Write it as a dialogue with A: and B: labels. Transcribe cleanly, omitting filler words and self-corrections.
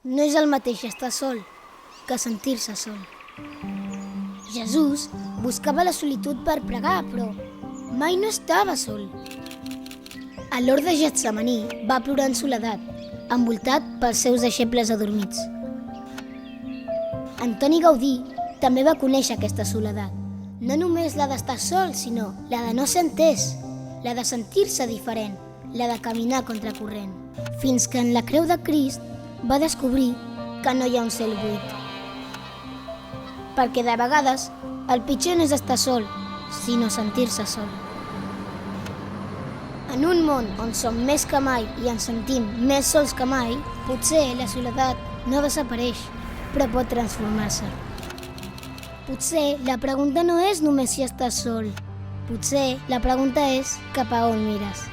A: No és el mateix estar sol que sentir-se sol. Jesús buscava la solitud per pregar, però mai no estava sol. A l'hort de Getsemaní va plorar en soledat, envoltat pels seus deixebles adormits. Antoni Gaudí també va conèixer aquesta soledat. No només la d'estar sol, sinó la de no ser entès, la de sentir-se diferent, la de caminar contracorrent, fins que en la creu de Crist va descobrir que no hi ha un cel buit. Perquè de vegades el pitjor no és estar sol, sinó sentir-se sol. En un món on som més que mai i ens sentim més sols que mai, potser la soledat no desapareix, però pot transformar-se. Potser la pregunta no és només si estàs sol. Potser la pregunta és cap a on mires.